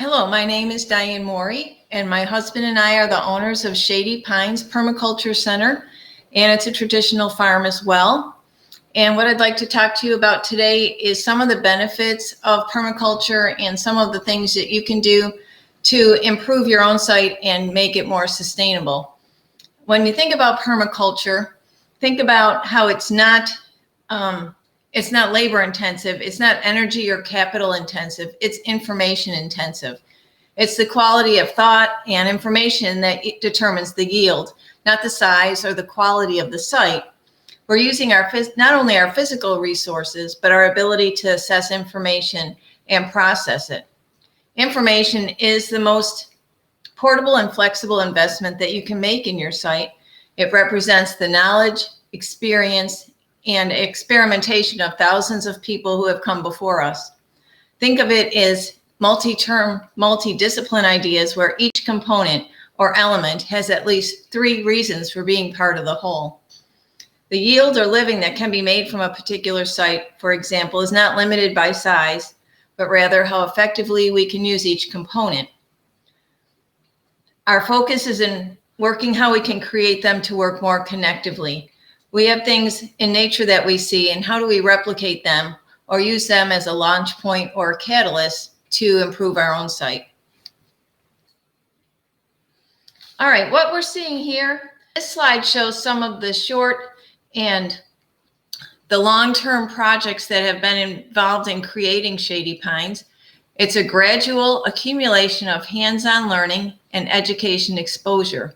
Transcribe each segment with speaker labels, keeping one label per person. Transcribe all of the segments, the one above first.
Speaker 1: Hello, my name is Diane Morey, and my husband and I are the owners of Shady Pines Permaculture Center, and it's a traditional farm as well. And what I'd like to talk to you about today is some of the benefits of permaculture and some of the things that you can do to improve your own site and make it more sustainable. When you think about permaculture, think about how it's not labor intensive, it's not energy or capital intensive, it's information intensive. It's the quality of thought and information that determines the yield, not the size or the quality of the site. We're using not only our physical resources, but our ability to assess information and process it. Information is the most portable and flexible investment that you can make in your site. It represents the knowledge, experience, and experimentation of thousands of people who have come before us. Think of it as multi-term, multi-discipline ideas where each component or element has at least 3 reasons for being part of the whole. The yield or living that can be made from a particular site, for example, is not limited by size, but rather how effectively we can use each component. Our focus is in working how we can create them to work more connectively. We have things in nature that we see, and how do we replicate them or use them as a launch point or a catalyst to improve our own site? All right, what we're seeing here, this slide shows some of the short and the long-term projects that have been involved in creating Shady Pines. It's a gradual accumulation of hands-on learning and education exposure.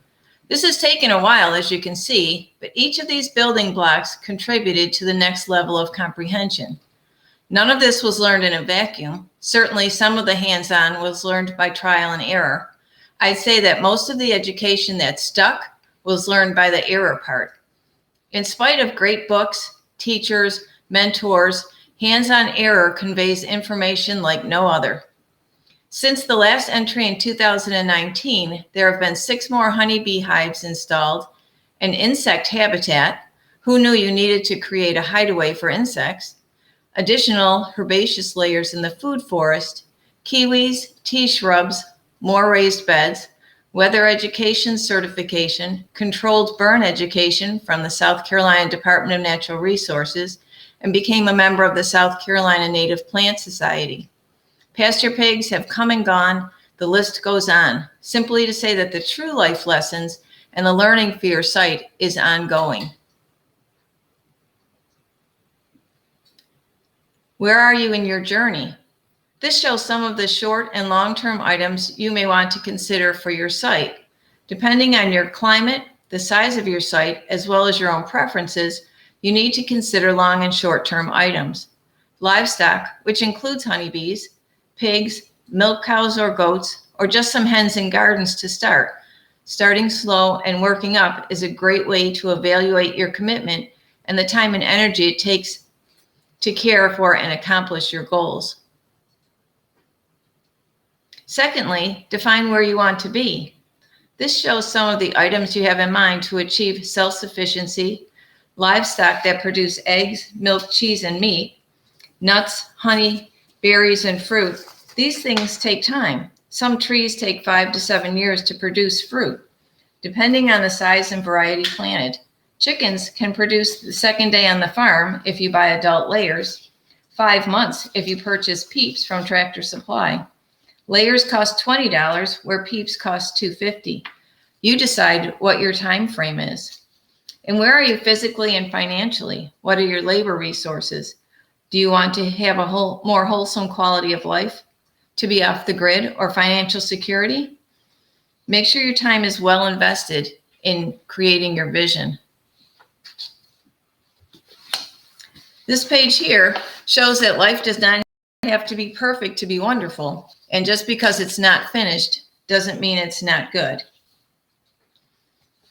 Speaker 1: This has taken a while, as you can see, but each of these building blocks contributed to the next level of comprehension. None of this was learned in a vacuum. Certainly some of the hands-on was learned by trial and error. I'd say that most of the education that stuck was learned by the error part. In spite of great books, teachers, mentors, hands-on error conveys information like no other. Since the last entry in 2019, there have been 6 more honeybee hives installed, an insect habitat. Who knew you needed to create a hideaway for insects? Additional herbaceous layers in the food forest, kiwis, tea shrubs, more raised beds, weather education certification, controlled burn education from the South Carolina Department of Natural Resources, and became a member of the South Carolina Native Plant Society. Pasture pigs have come and gone. The list goes on, simply to say that the true life lessons and the learning for your site is ongoing. Where are you in your journey? This shows some of the short and long-term items you may want to consider for your site. Depending on your climate, the size of your site, as well as your own preferences, you need to consider long and short-term items. Livestock, which includes honeybees, pigs, milk cows or goats, or just some hens and gardens to start. Starting slow and working up is a great way to evaluate your commitment and the time and energy it takes to care for and accomplish your goals. Secondly, define where you want to be. This shows some of the items you have in mind to achieve self-sufficiency, livestock that produce eggs, milk, cheese, and meat, nuts, honey, berries, and fruit. These things take time. Some trees take 5 to 7 years to produce fruit, depending on the size and variety planted. Chickens can produce the second day on the farm if you buy adult layers, 5 months if you purchase peeps from Tractor Supply. Layers cost $20 where peeps cost $2.50. You decide what your time frame is. And where are you physically and financially? What are your labor resources? Do you want to have a more wholesome quality of life? To be off the grid or financial security? Make sure your time is well invested in creating your vision. This page here shows that life does not have to be perfect to be wonderful. And just because it's not finished doesn't mean it's not good.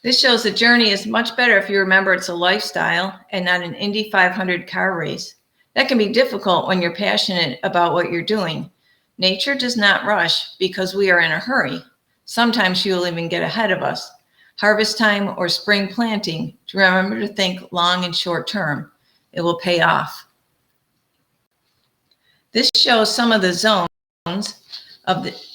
Speaker 1: This shows the journey is much better if you remember it's a lifestyle and not an Indy 500 car race. That can be difficult when you're passionate about what you're doing. Nature does not rush because we are in a hurry. Sometimes she will even get ahead of us. Harvest time or spring planting, to remember to think long and short term. It will pay off. This shows some of the zones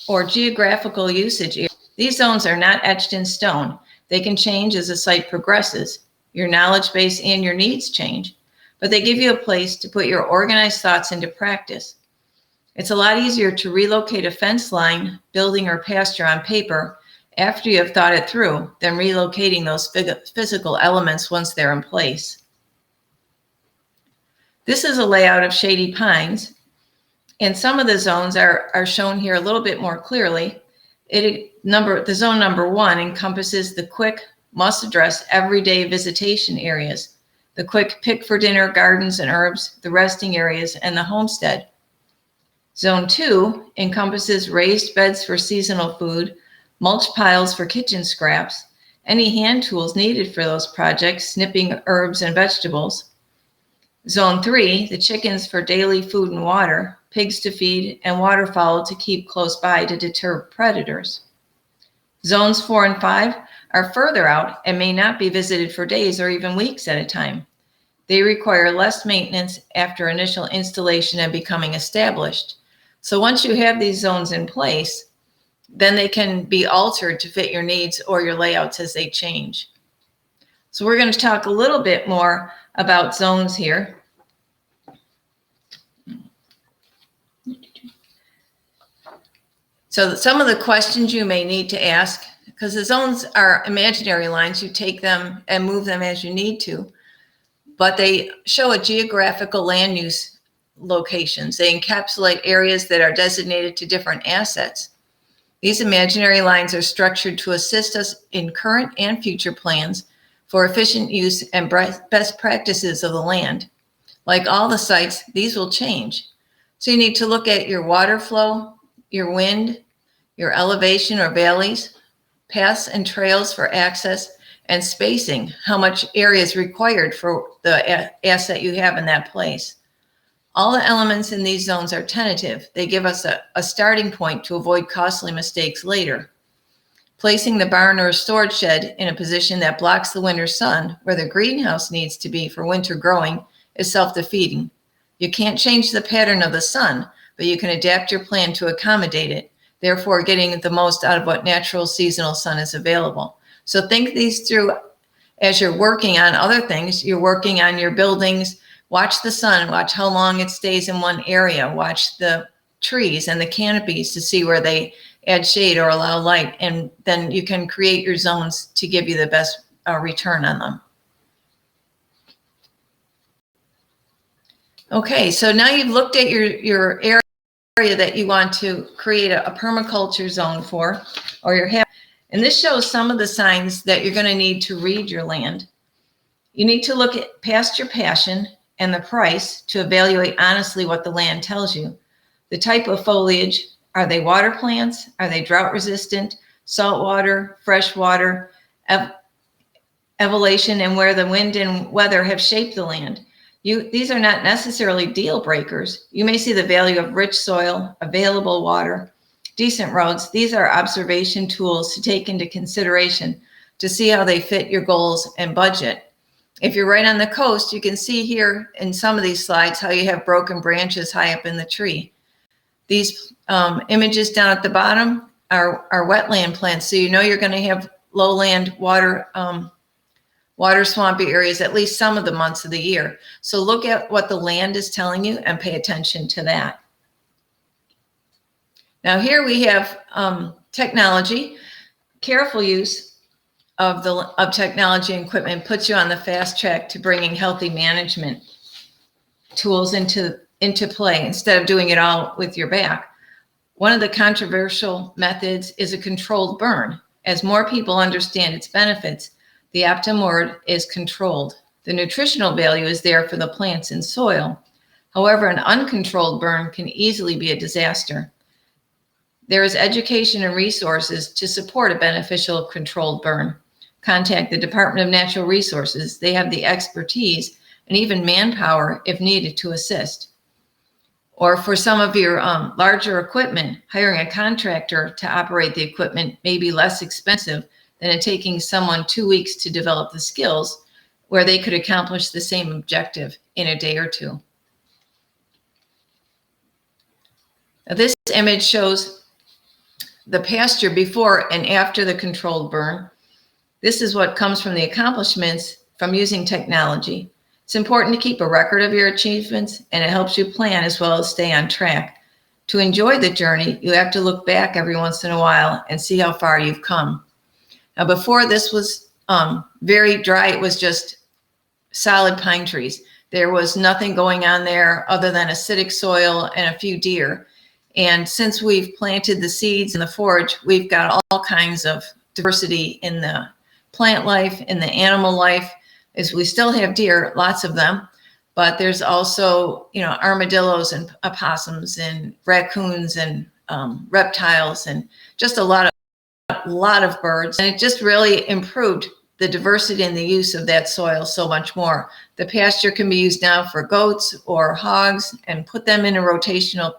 Speaker 1: or geographical usage. These zones are not etched in stone. They can change as the site progresses. Your knowledge base and your needs change, but they give you a place to put your organized thoughts into practice. It's a lot easier to relocate a fence line, building, or pasture on paper after you have thought it through than relocating those physical elements once they're in place. This is a layout of shady pines, and some of the zones are shown here a little bit more clearly. The zone number 1 encompasses the quick, must-address everyday visitation areas, the quick pick-for-dinner gardens and herbs, the resting areas, and the homestead. Zone 2 encompasses raised beds for seasonal food, mulch piles for kitchen scraps, any hand tools needed for those projects, snipping herbs and vegetables. Zone 3, the chickens for daily food and water, pigs to feed, and waterfowl to keep close by to deter predators. Zones 4 and 5 are further out and may not be visited for days or even weeks at a time. They require less maintenance after initial installation and becoming established. So once you have these zones in place, then they can be altered to fit your needs or your layouts as they change. So we're going to talk a little bit more about zones here. So some of the questions you may need to ask, because the zones are imaginary lines, you take them and move them as you need to, but they show a geographical land use locations. They encapsulate areas that are designated to different assets. These imaginary lines are structured to assist us in current and future plans for efficient use and best practices of the land. Like all the sites, these will change. So you need to look at your water flow, your wind, your elevation or valleys, paths and trails for access, and spacing, how much area is required for the asset you have in that place. All the elements in these zones are tentative. They give us a starting point to avoid costly mistakes later. Placing the barn or storage shed in a position that blocks the winter sun, where the greenhouse needs to be for winter growing, is self-defeating. You can't change the pattern of the sun, but you can adapt your plan to accommodate it, therefore getting the most out of what natural seasonal sun is available. So think these through as you're working on other things. You're working on your buildings. Watch the sun, watch how long it stays in one area, watch the trees and the canopies to see where they add shade or allow light, and then you can create your zones to give you the best return on them. Okay, so now you've looked at your area that you want to create a permaculture zone for, or and this shows some of the signs that you're going to need to read your land. You need to look at past your passion and the price to evaluate honestly what the land tells you. The type of foliage, are they water plants? Are they drought resistant, saltwater, freshwater, elevation, and where the wind and weather have shaped the land? These are not necessarily deal breakers. You may see the value of rich soil, available water, decent roads. These are observation tools to take into consideration to see how they fit your goals and budget. If you're right on the coast, you can see here in some of these slides how you have broken branches high up in the tree. These images down at the bottom are wetland plants, so you know you're going to have lowland water swampy areas at least some of the months of the year. So look at what the land is telling you and pay attention to that. Now here we have technology. Careful use of technology and equipment puts you on the fast track to bringing healthy management tools into play instead of doing it all with your back. One of the controversial methods is a controlled burn. As more people understand its benefits, the optimum word is controlled. The nutritional value is there for the plants and soil. However, an uncontrolled burn can easily be a disaster. There is education and resources to support a beneficial controlled burn. Contact the Department of Natural Resources. They have the expertise and even manpower if needed to assist. Or for some of your larger equipment, hiring a contractor to operate the equipment may be less expensive than it taking someone 2 weeks to develop the skills where they could accomplish the same objective in a day or two. Now, this image shows the pasture before and after the controlled burn. This is what comes from the accomplishments from using technology. It's important to keep a record of your achievements, and it helps you plan as well as stay on track. To enjoy the journey, you have to look back every once in a while and see how far you've come. Now, before this was very dry, it was just solid pine trees. There was nothing going on there other than acidic soil and a few deer. And since we've planted the seeds in the forage, we've got all kinds of diversity in the plant life, in the animal life. Is we still have deer, lots of them, but there's also, armadillos and opossums and raccoons and reptiles and just a lot of birds. And it just really improved the diversity and the use of that soil so much more. The pasture can be used now for goats or hogs, and put them in a rotational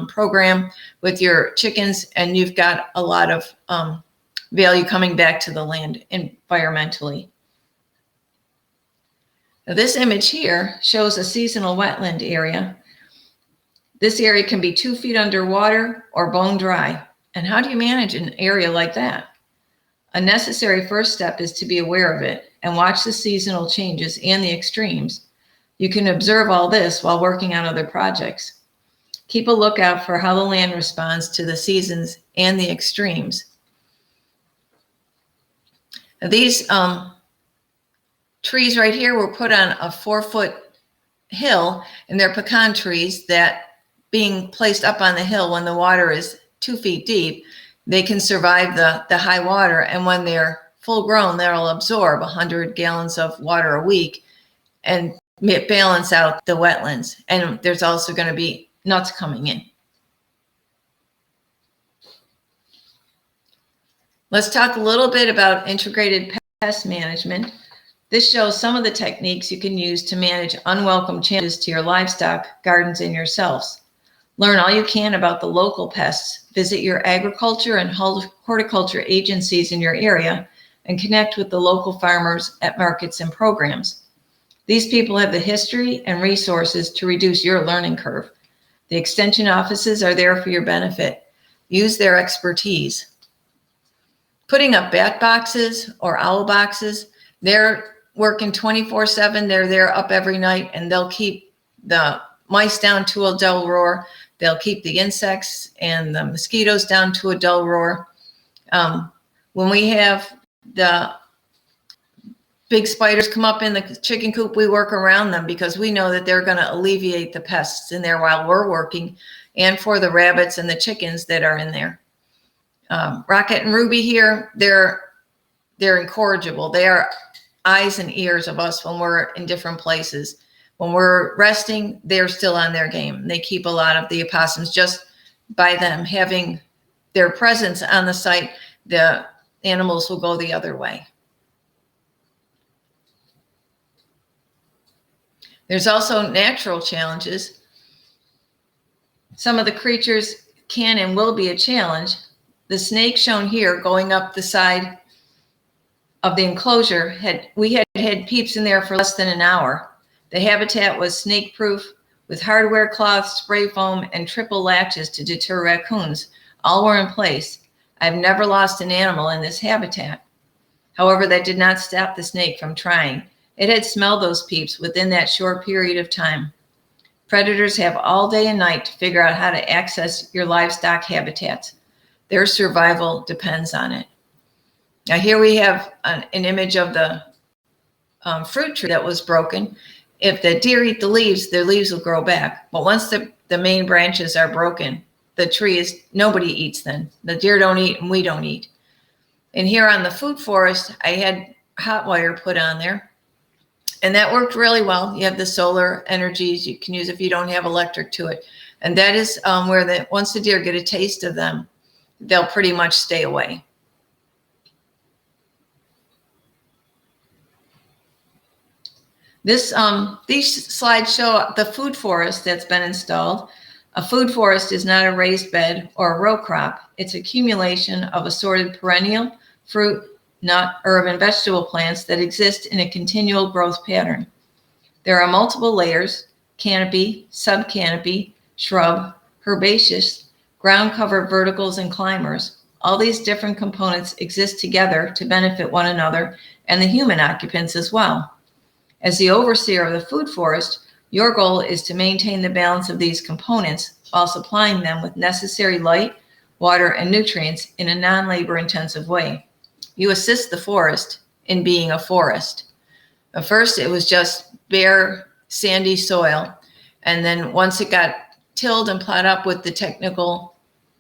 Speaker 1: program with your chickens, and you've got a lot of value coming back to the land environmentally. Now, this image here shows a seasonal wetland area. This area can be 2 feet underwater or bone dry. And how do you manage an area like that? A necessary first step is to be aware of it and watch the seasonal changes and the extremes. You can observe all this while working on other projects. Keep a lookout for how the land responds to the seasons and the extremes. Now, these trees right here were put on a 4-foot hill, and they're pecan trees that, being placed up on the hill when the water is 2 feet deep, they can survive the high water. And when they're full grown, they'll absorb 100 gallons of water a week and balance out the wetlands. And there's also going to be nuts coming in. Let's talk a little bit about integrated pest management. This shows some of the techniques you can use to manage unwelcome changes to your livestock, gardens, and yourselves. Learn all you can about the local pests. Visit your agriculture and horticulture agencies in your area and connect with the local farmers at markets and programs. These people have the history and resources to reduce your learning curve. The extension offices are there for your benefit. Use their expertise. Putting up bat boxes or owl boxes, they're working 24/7. They're there up every night, and they'll keep the mice down to a dull roar. They'll keep the insects and the mosquitoes down to a dull roar. When we have the big spiders come up in the chicken coop, we work around them because we know that they're going to alleviate the pests in there while we're working, and for the rabbits and the chickens that are in there. Rocket and Ruby here, they're incorrigible. They are eyes and ears of us when we're in different places. When we're resting, they're still on their game. They keep a lot of the opossums. Just by them having their presence on the site, the animals will go the other way. There's also natural challenges. Some of the creatures can and will be a challenge. The snake shown here going up the side of the enclosure, we had peeps in there for less than an hour. The habitat was snake-proof with hardware cloths, spray foam, and triple latches to deter raccoons. All were in place. I've never lost an animal in this habitat. However, that did not stop the snake from trying. It had smelled those peeps within that short period of time. Predators have all day and night to figure out how to access your livestock habitats. Their survival depends on it. Now here we have an image of the fruit tree that was broken. If the deer eat the leaves, their leaves will grow back. But once the main branches are broken, the tree is, nobody eats then. The deer don't eat and we don't eat. And here on the food forest, I had hot wire put on there. And that worked really well. You have the solar energies you can use if you don't have electric to it. And that is where once the deer get a taste of them, they'll pretty much stay away. These slides show the food forest that's been installed. A food forest is not a raised bed or a row crop. It's accumulation of assorted perennial, fruit, nut, herb, and vegetable plants that exist in a continual growth pattern. There are multiple layers: canopy, subcanopy, shrub, herbaceous, ground cover verticals, and climbers. All these different components exist together to benefit one another and the human occupants as well. As the overseer of the food forest, your goal is to maintain the balance of these components while supplying them with necessary light, water, and nutrients in a non-labor intensive way. You assist the forest in being a forest. At first, it was just bare, sandy soil. And then once it got tilled and plowed up with the technical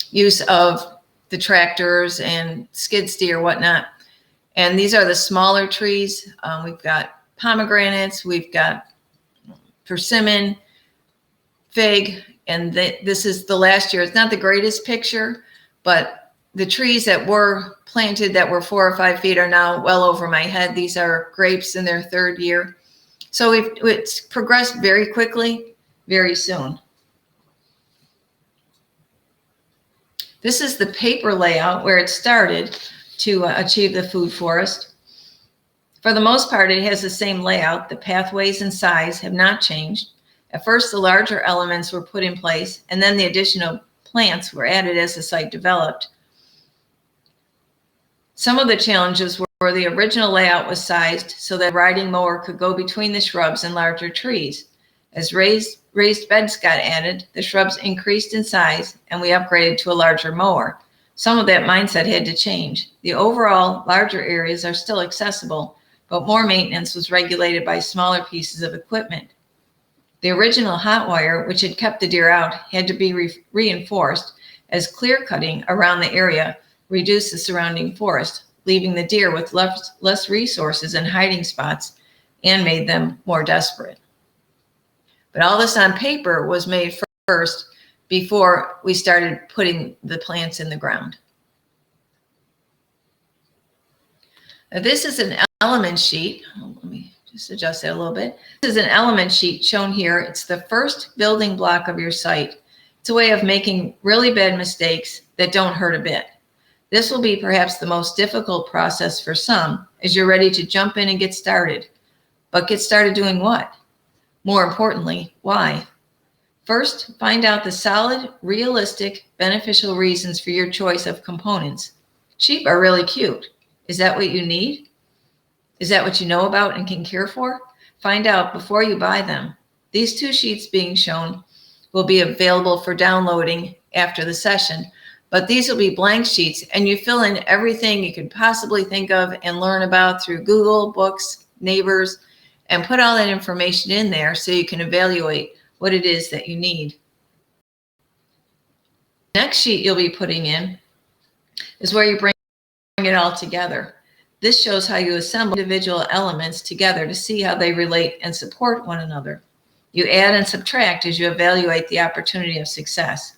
Speaker 1: use of the tractors and skid steer or whatnot. And these are the smaller trees. We've got pomegranates, we've got persimmon, fig, and this is the last year. It's not the greatest picture, but the trees that were planted that were 4 or 5 feet are now well over my head. These are grapes in their 3rd year. So it's progressed very quickly, very soon. This is the paper layout where it started to achieve the food forest. For the most part, it has the same layout. The pathways and size have not changed. At first, the larger elements were put in place, and then the additional plants were added as the site developed. Some of the challenges were the original layout was sized so that a riding mower could go between the shrubs and larger trees. As raised beds got added, the shrubs increased in size, and we upgraded to a larger mower. Some of that mindset had to change. The overall larger areas are still accessible, but more maintenance was regulated by smaller pieces of equipment. The original hot wire, which had kept the deer out, had to be reinforced as clear cutting around the area reduced the surrounding forest, leaving the deer with less resources and hiding spots and made them more desperate. But all this on paper was made first before we started putting the plants in the ground. Now, this is an element sheet. Let me just adjust that a little bit. This is an element sheet shown here. It's the first building block of your site. It's a way of making really bad mistakes that don't hurt a bit. This will be perhaps the most difficult process for some as you're ready to jump in and get started. But get started doing what? More importantly, why? First, find out the solid, realistic, beneficial reasons for your choice of components. Sheep are really cute. Is that what you need? Is that what you know about and can care for? Find out before you buy them. These 2 sheets being shown will be available for downloading after the session, but these will be blank sheets and you fill in everything you could possibly think of and learn about through Google, books, neighbors, and put all that information in there so you can evaluate what it is that you need. The next sheet you'll be putting in is where you bring it all together. This shows how you assemble individual elements together to see how they relate and support one another. You add and subtract as you evaluate the opportunity of success.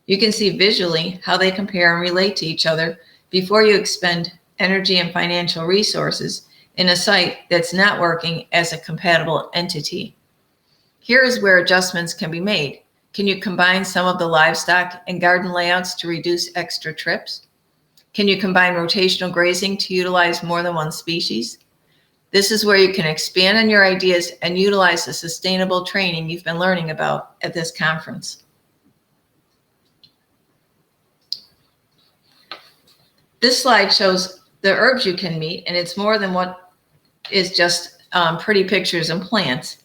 Speaker 1: You can see visually how they compare and relate to each other before you expend energy and financial resources in a site that's not working as a compatible entity. Here is where adjustments can be made. Can you combine some of the livestock and garden layouts to reduce extra trips? Can you combine rotational grazing to utilize more than one species? This is where you can expand on your ideas and utilize the sustainable training you've been learning about at this conference. This slide shows the herbs you can meet, and it's more than what is just pretty pictures and plants.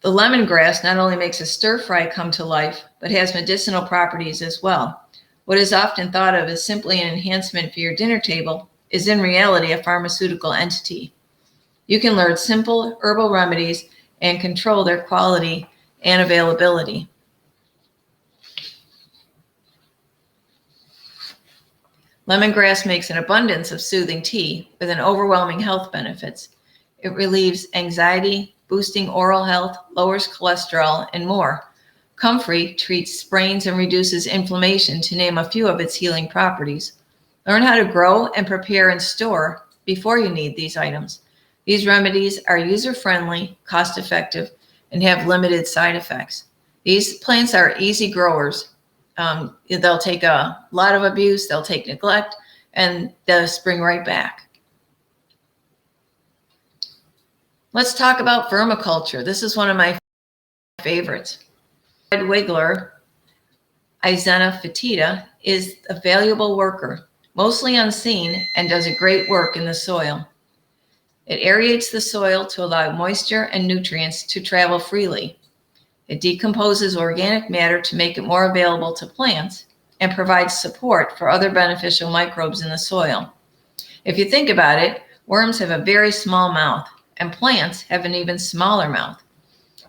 Speaker 1: The lemongrass not only makes a stir fry come to life, but has medicinal properties as well. What is often thought of as simply an enhancement for your dinner table is in reality a pharmaceutical entity. You can learn simple herbal remedies and control their quality and availability. Lemongrass makes an abundance of soothing tea with an overwhelming health benefits. It relieves anxiety, boosting oral health, lowers cholesterol, and more. Comfrey treats sprains and reduces inflammation, to name a few of its healing properties. Learn how to grow and prepare and store before you need these items. These remedies are user-friendly, cost-effective, and have limited side effects. These plants are easy growers. They'll take a lot of abuse, they'll take neglect, and they'll spring right back. Let's talk about permaculture. This is one of my favorites. Red wiggler, Izena fetida, is a valuable worker, mostly unseen, and does a great work in the soil. It aerates the soil to allow moisture and nutrients to travel freely. It decomposes organic matter to make it more available to plants and provides support for other beneficial microbes in the soil. If you think about it, worms have a very small mouth, and plants have an even smaller mouth.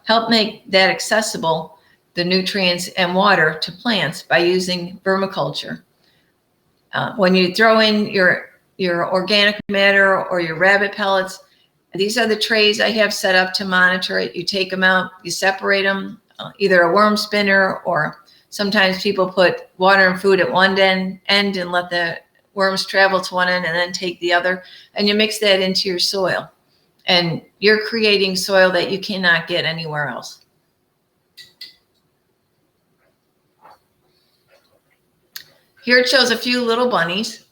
Speaker 1: Help make that accessible, the nutrients and water to plants, by using permaculture. When you throw in your organic matter or your rabbit pellets, these are the trays I have set up to monitor it. You take them out, you separate them, either a worm spinner, or sometimes people put water and food at one end and let the worms travel to one end and then take the other, and you mix that into your soil. And you're creating soil that you cannot get anywhere else. Here it shows a few little bunnies.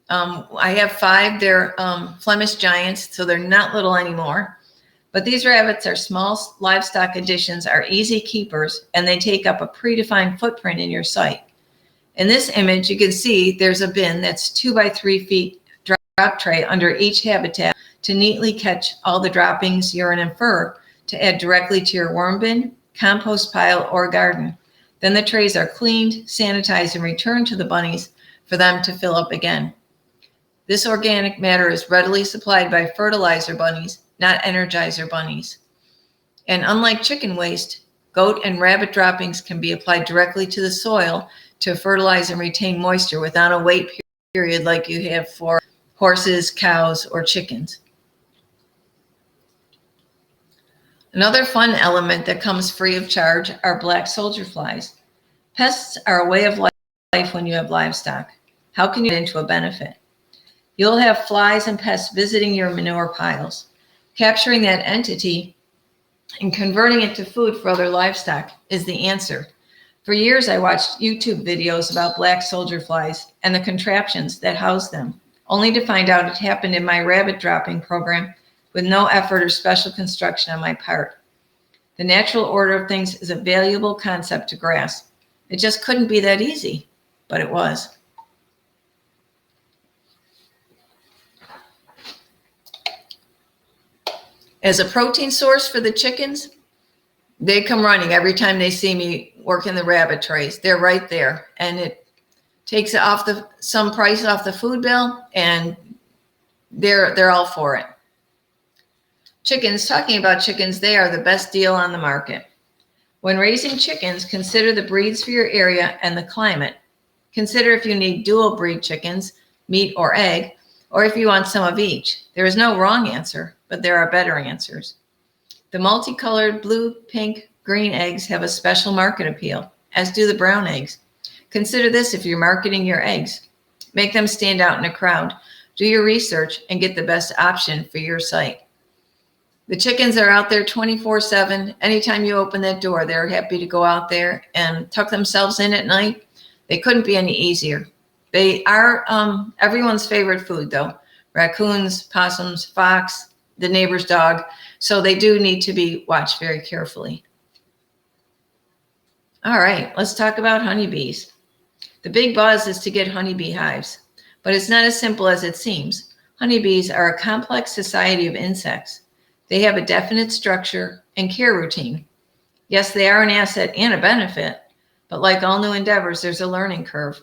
Speaker 1: I have 5. They're Flemish giants, so they're not little anymore. But these rabbits are small livestock additions, are easy keepers, and they take up a predefined footprint in your site. In this image, you can see there's a bin that's 2 by 3 feet drop tray under each habitat to neatly catch all the droppings, urine, and fur to add directly to your worm bin, compost pile, or garden. Then the trays are cleaned, sanitized, and returned to the bunnies for them to fill up again. This organic matter is readily supplied by fertilizer bunnies, not energizer bunnies. And unlike chicken waste, goat and rabbit droppings can be applied directly to the soil to fertilize and retain moisture without a wait period like you have for horses, cows, or chickens. Another fun element that comes free of charge are black soldier flies. Pests are a way of life when you have livestock. How can you get into a benefit? You'll have flies and pests visiting your manure piles. Capturing that entity and converting it to food for other livestock is the answer. For years, I watched YouTube videos about black soldier flies and the contraptions that house them, only to find out it happened in my rabbit dropping program with no effort or special construction on my part. The natural order of things is a valuable concept to grasp. It just couldn't be that easy, but it was. As a protein source for the chickens, they come running every time they see me working the rabbit trays. They're right there, and it takes off some price off the food bill, and they're all for it. Chickens, talking about chickens, they are the best deal on the market. When raising chickens, consider the breeds for your area and the climate. Consider if you need dual breed chickens, meat or egg, or if you want some of each. There is no wrong answer, but there are better answers. The multicolored blue, pink, green eggs have a special market appeal, as do the brown eggs. Consider this if you're marketing your eggs. Make them stand out in a crowd. Do your research and get the best option for your site. The chickens are out there 24/7. Anytime you open that door, they're happy to go out there and tuck themselves in at night. They couldn't be any easier. They are everyone's favorite food, though. Raccoons, possums, fox, the neighbor's dog. So they do need to be watched very carefully. All right, let's talk about honeybees. The big buzz is to get honeybee hives, but it's not as simple as it seems. Honeybees are a complex society of insects. They have a definite structure and care routine. Yes, they are an asset and a benefit, but like all new endeavors, there's a learning curve.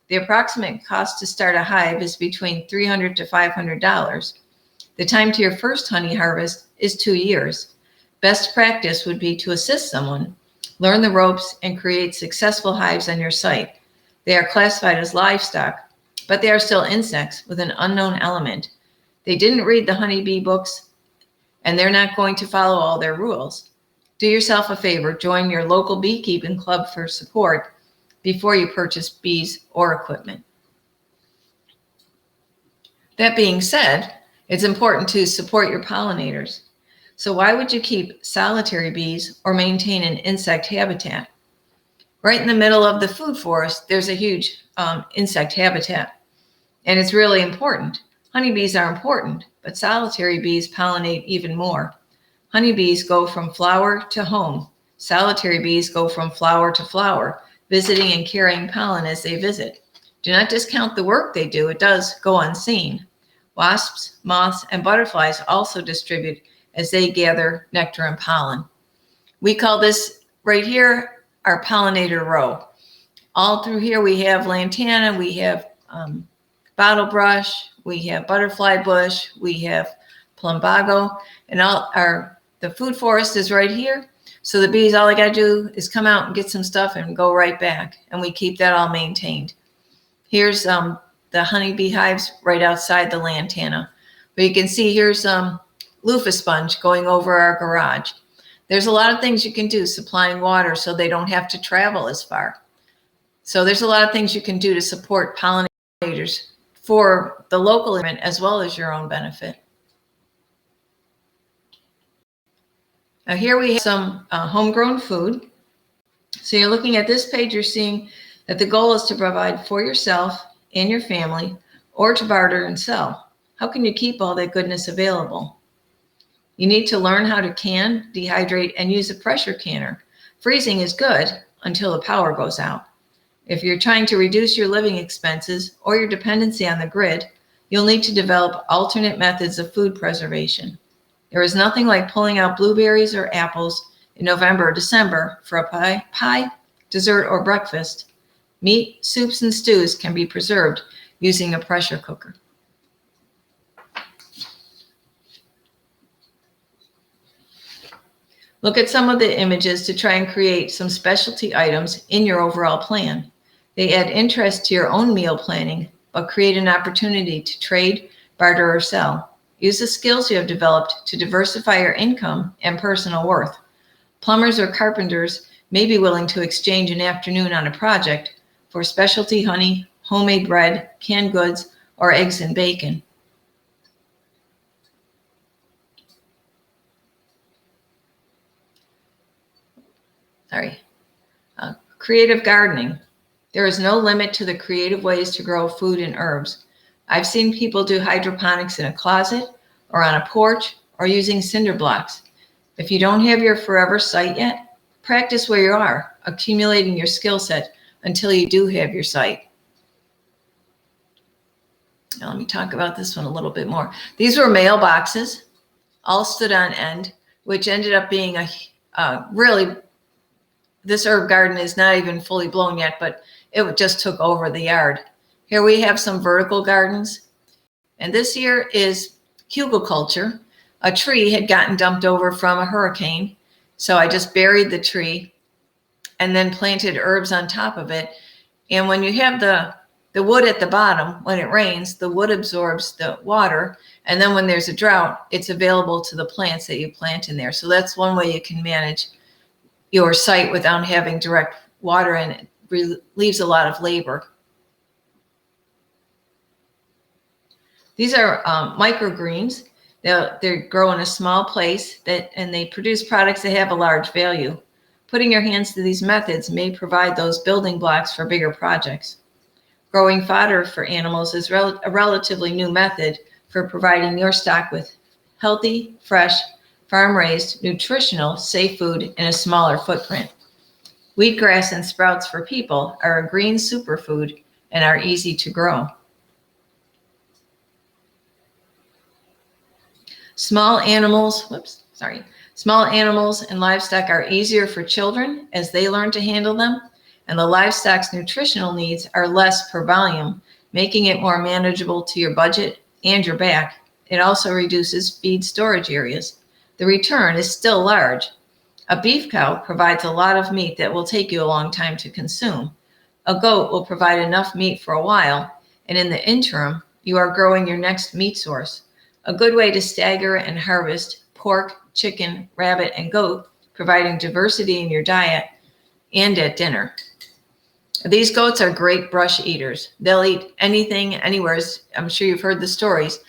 Speaker 1: The approximate cost to start a hive is between $300 to $500. The time to your first honey harvest is 2 years. Best practice would be to assist someone, learn the ropes, and create successful hives on your site. They are classified as livestock, but they are still insects with an unknown element. They didn't read the honeybee books, and they're not going to follow all their rules. Do yourself a favor, join your local beekeeping club for support before you purchase bees or equipment. That being said, it's important to support your pollinators. So why would you keep solitary bees or maintain an insect habitat? Right in the middle of the food forest, there's a huge insect habitat, and it's really important. Honeybees are important, but solitary bees pollinate even more. Honeybees go from flower to home. Solitary bees go from flower to flower, visiting and carrying pollen as they visit. Do not discount the work they do. It does go unseen. Wasps, moths, and butterflies also distribute as they gather nectar and pollen. We call this right here our pollinator row. All through here we have lantana, we have bottle brush, we have butterfly bush, we have plumbago, and the food forest is right here. So the bees, all they got to do is come out and get some stuff and go right back, and we keep that all maintained. Here's the honeybee hives right outside the lantana. But you can see here's loofah sponge going over our garage. There's a lot of things you can do, supplying water so they don't have to travel as far. So there's a lot of things you can do to support pollinators for the local environment as well as your own benefit. Now here we have some homegrown food. So you're looking at this page, you're seeing that the goal is to provide for yourself and your family, or to barter and sell. How can you keep all that goodness available? You need to learn how to can, dehydrate, and use a pressure canner. Freezing is good until the power goes out. If you're trying to reduce your living expenses or your dependency on the grid, you'll need to develop alternate methods of food preservation. There is nothing like pulling out blueberries or apples in November or December for a pie, dessert, or breakfast. Meat, soups, and stews can be preserved using a pressure cooker. Look at some of the images to try and create some specialty items in your overall plan. They add interest to your own meal planning, but create an opportunity to trade, barter, or sell. Use the skills you have developed to diversify your income and personal worth. Plumbers or carpenters may be willing to exchange an afternoon on a project for specialty honey, homemade bread, canned goods, or eggs and bacon. Creative gardening. There is no limit to the creative ways to grow food and herbs. I've seen people do hydroponics in a closet or on a porch or using cinder blocks. If you don't have your forever site yet, practice where you are, accumulating your skill set until you do have your site. Now let me talk about this one a little bit more. These were mailboxes, all stood on end, which ended up being really, this herb garden is not even fully blown yet, but it just took over the yard. Here we have some vertical gardens. And this here is hugelculture. A tree had gotten dumped over from a hurricane. So I just buried the tree and then planted herbs on top of it. And when you have the wood at the bottom, when it rains, the wood absorbs the water. And then when there's a drought, it's available to the plants that you plant in there. So that's one way you can manage your site without having direct water, and it relieves a lot of labor. These are microgreens. They grow in a small place and they produce products that have a large value. Putting your hands to these methods may provide those building blocks for bigger projects. Growing fodder for animals is a relatively new method for providing your stock with healthy, fresh, farm-raised, nutritional, safe food in a smaller footprint. Wheatgrass and sprouts for people are a green superfood and are easy to grow. Small animals and livestock are easier for children as they learn to handle them, and the livestock's nutritional needs are less per volume, making it more manageable to your budget and your back. It also reduces feed storage areas. The return is still large. A beef cow provides a lot of meat that will take you a long time to consume. A goat will provide enough meat for a while, and in the interim, you are growing your next meat source. A good way to stagger and harvest pork, chicken, rabbit, and goat, providing diversity in your diet and at dinner. These goats are great brush eaters. They'll eat anything, anywhere. I'm sure you've heard the stories,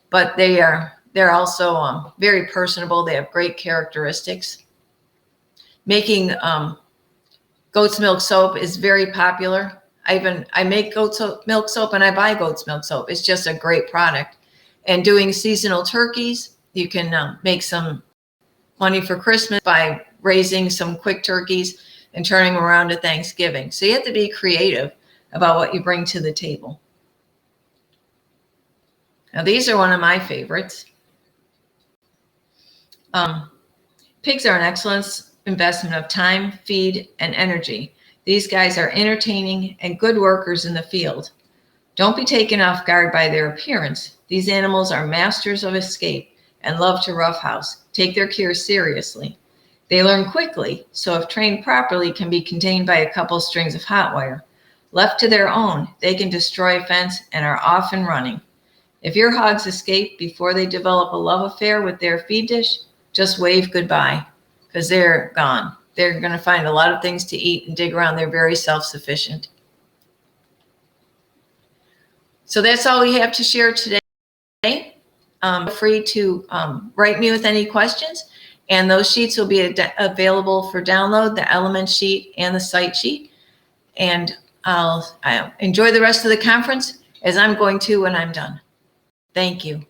Speaker 1: but they're also very personable. They have great characteristics. Making goat's milk soap is very popular. I make goat's milk soap and I buy goat's milk soap. It's just a great product. And doing seasonal turkeys, you can make some money for Christmas by raising some quick turkeys and turning them around to Thanksgiving. So you have to be creative about what you bring to the table. Now, these are one of my favorites. Pigs are an excellent investment of time, feed, and energy. These guys are entertaining and good workers in the field. Don't be taken off guard by their appearance. These animals are masters of escape and love to roughhouse. Take their care seriously. They learn quickly, so if trained properly, can be contained by a couple strings of hot wire. Left to their own, they can destroy a fence and are off and running. If your hogs escape before they develop a love affair with their feed dish, just wave goodbye, because they're gone. They're going to find a lot of things to eat and dig around. They're very self-sufficient. So that's all we have to share today. Feel free to write me with any questions, and those sheets will be available for download, the element sheet and the site sheet. And I'll enjoy the rest of the conference, as I'm going to when I'm done. Thank you.